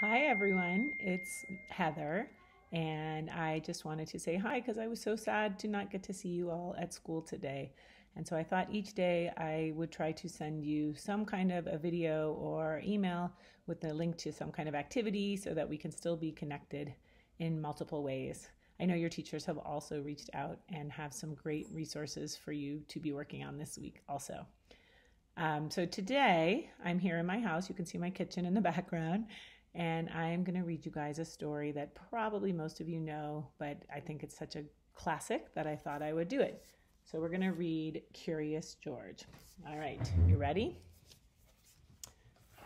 Hi everyone, it's Heather, and I just wanted to say hi because I was so sad to not get to see you all at school today. And so I thought each day I would try to send you some kind of a video or email with a link to some kind of activity so that we can still be connected in multiple ways. I know your teachers have also reached out and have some great resources for you to be working on this week also. So today I'm here in my house. You can see my kitchen in the background. And I'm going to read you guys a story that probably most of you know, but I think it's such a classic that I thought I would do it. So we're going to read Curious George. All right, you ready?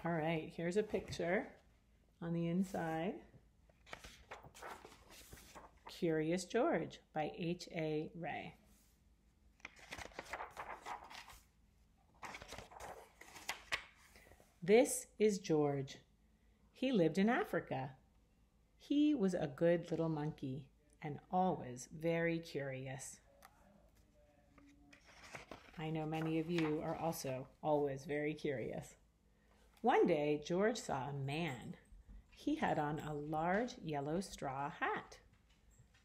All right, here's a picture on the inside. Curious George by H.A. Ray. This is George. He lived in Africa. He was a good little monkey and always very curious. I know many of you are also always very curious. One day, George saw a man. He had on a large yellow straw hat.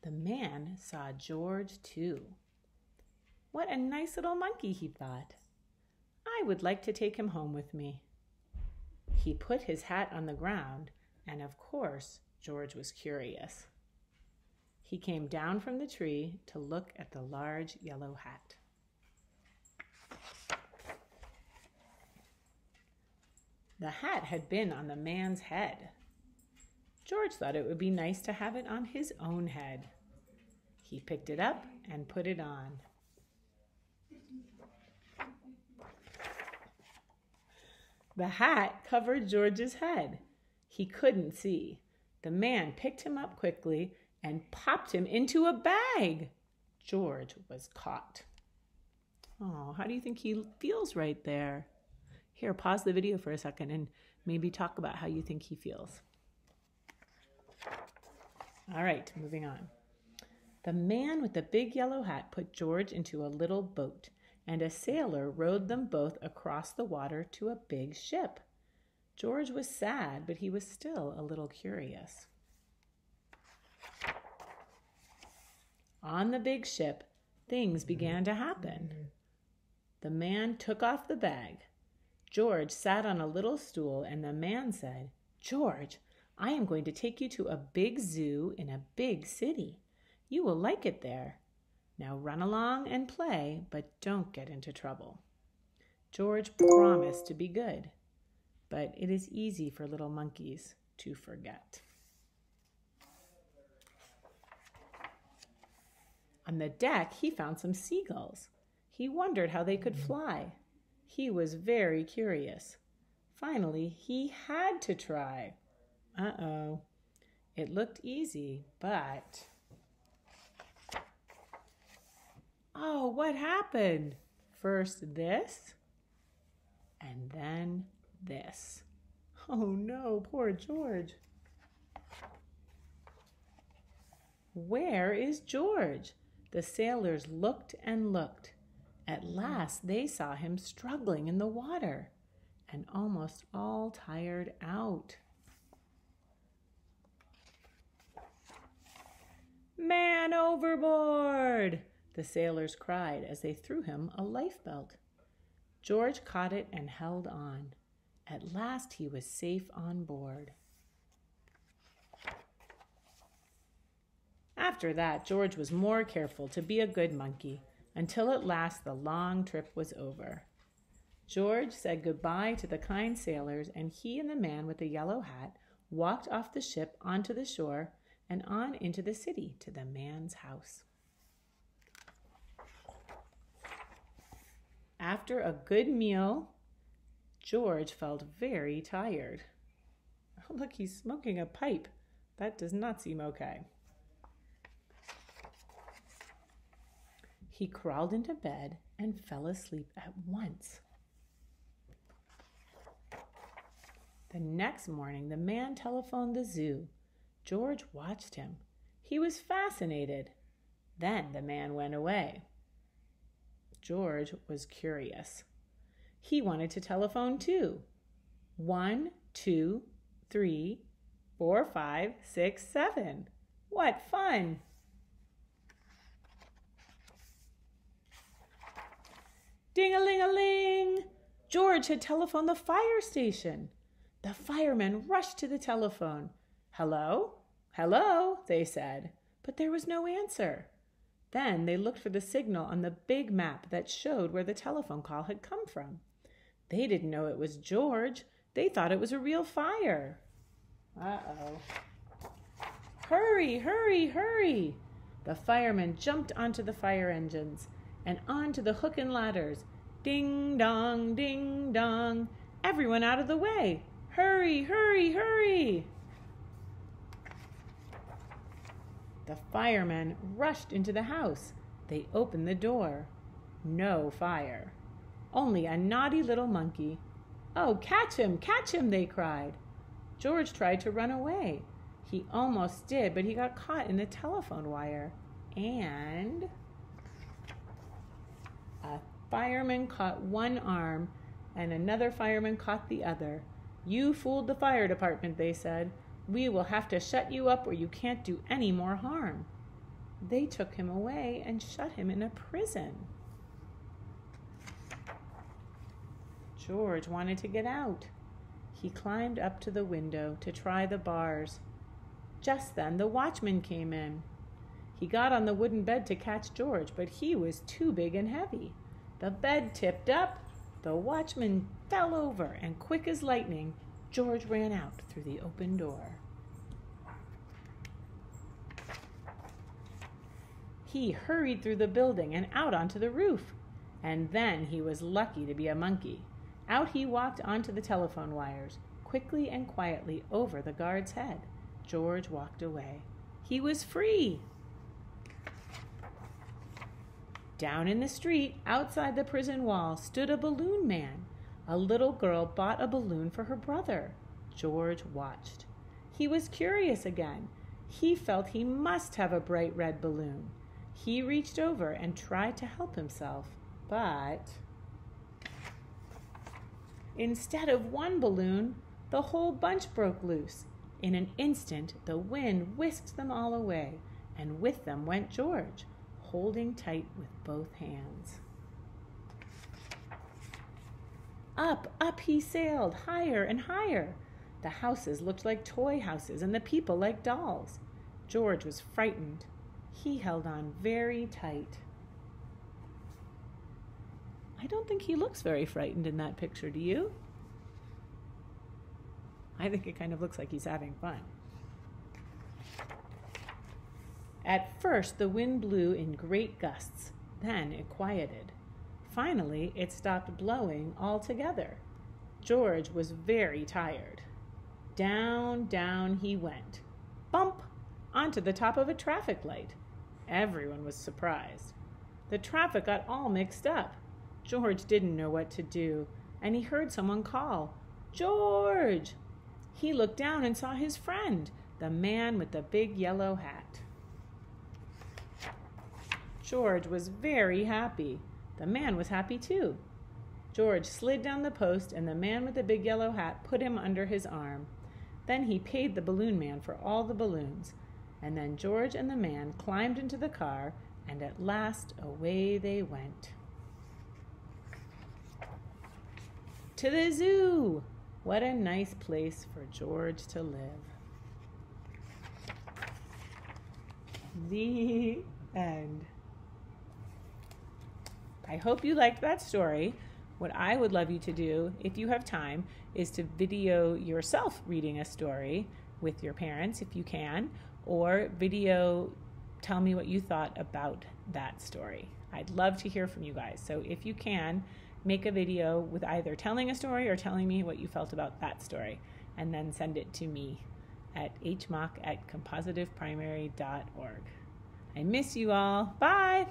The man saw George too. What a nice little monkey, he thought. I would like to take him home with me. He put his hat on the ground, and of course, George was curious. He came down from the tree to look at the large yellow hat. The hat had been on the man's head. George thought it would be nice to have it on his own head. He picked it up and put it on. The hat covered George's head. He couldn't see. The man picked him up quickly and popped him into a bag. George was caught. Oh, how do you think he feels right there? Here, pause the video for a second and maybe talk about how you think he feels. All right, moving on. The man with the big yellow hat put George into a little boat, and a sailor rowed them both across the water to a big ship. George was sad, but he was still a little curious. On the big ship, things began to happen. The man took off the bag. George sat on a little stool, and the man said, "George, I am going to take you to a big zoo in a big city. You will like it there. Now run along and play, but don't get into trouble." George promised to be good, but it is easy for little monkeys to forget. On the deck, he found some seagulls. He wondered how they could fly. He was very curious. Finally, he had to try. Uh-oh. It looked easy, but... Oh, what happened? First this, and then this. Oh no, poor George. Where is George? The sailors looked and looked. At last they saw him struggling in the water and almost all tired out. "Man overboard!" the sailors cried as they threw him a lifebelt. George caught it and held on. At last he was safe on board. After that, George was more careful to be a good monkey until at last the long trip was over. George said goodbye to the kind sailors, and he and the man with the yellow hat walked off the ship onto the shore and on into the city to the man's house. After a good meal, George felt very tired. Oh, look, he's smoking a pipe. That does not seem okay. He crawled into bed and fell asleep at once. The next morning, the man telephoned the zoo. George watched him. He was fascinated. Then the man went away. George was curious. He wanted to telephone too. 1, 2, 3, 4, 5, 6, 7. What fun! Ding-a-ling-a-ling! George had telephoned the fire station. The firemen rushed to the telephone. Hello? Hello, they said, but there was no answer. Then they looked for the signal on the big map that showed where the telephone call had come from. They didn't know it was George. They thought it was a real fire. Uh-oh. Hurry, hurry, hurry! The firemen jumped onto the fire engines and onto the hook and ladders. Ding dong, ding dong. Everyone out of the way. Hurry, hurry, hurry! The firemen rushed into the house. They opened the door. No fire. Only a naughty little monkey. Oh, catch him, they cried. George tried to run away. He almost did, but he got caught in the telephone wire. And a fireman caught one arm, and another fireman caught the other. You fooled the fire department, they said. We will have to shut you up or you can't do any more harm. They took him away and shut him in a prison. George wanted to get out. He climbed up to the window to try the bars. Just then the watchman came in. He got on the wooden bed to catch George, but he was too big and heavy. The bed tipped up, the watchman fell over, and quick as lightning, George ran out through the open door. He hurried through the building and out onto the roof. And then he was lucky to be a monkey. Out he walked onto the telephone wires, quickly and quietly over the guard's head. George walked away. He was free. Down in the street, outside the prison wall, stood a balloon man. A little girl bought a balloon for her brother. George watched. He was curious again. He felt he must have a bright red balloon. He reached over and tried to help himself, but instead of one balloon, the whole bunch broke loose. In an instant, the wind whisked them all away, and with them went George, holding tight with both hands. Up, up he sailed, higher and higher. The houses looked like toy houses and the people like dolls. George was frightened. He held on very tight. I don't think he looks very frightened in that picture, do you? I think it kind of looks like he's having fun. At first, the wind blew in great gusts. Then it quieted. Finally, it stopped blowing altogether. George was very tired. Down, down he went. Bump! Onto the top of a traffic light. Everyone was surprised. The traffic got all mixed up. George didn't know what to do, and he heard someone call, "George!" He looked down and saw his friend, the man with the big yellow hat. George was very happy. The man was happy too. George slid down the post, and the man with the big yellow hat put him under his arm. Then he paid the balloon man for all the balloons, and then George and the man climbed into the car, and at last away they went. To the zoo! What a nice place for George to live. The end. I hope you liked that story. What I would love you to do, if you have time, is to video yourself reading a story with your parents, if you can, or video tell me what you thought about that story. I'd love to hear from you guys. So if you can, make a video with either telling a story or telling me what you felt about that story, and then send it to me at hmock@compositiveprimary.org. I miss you all. Bye!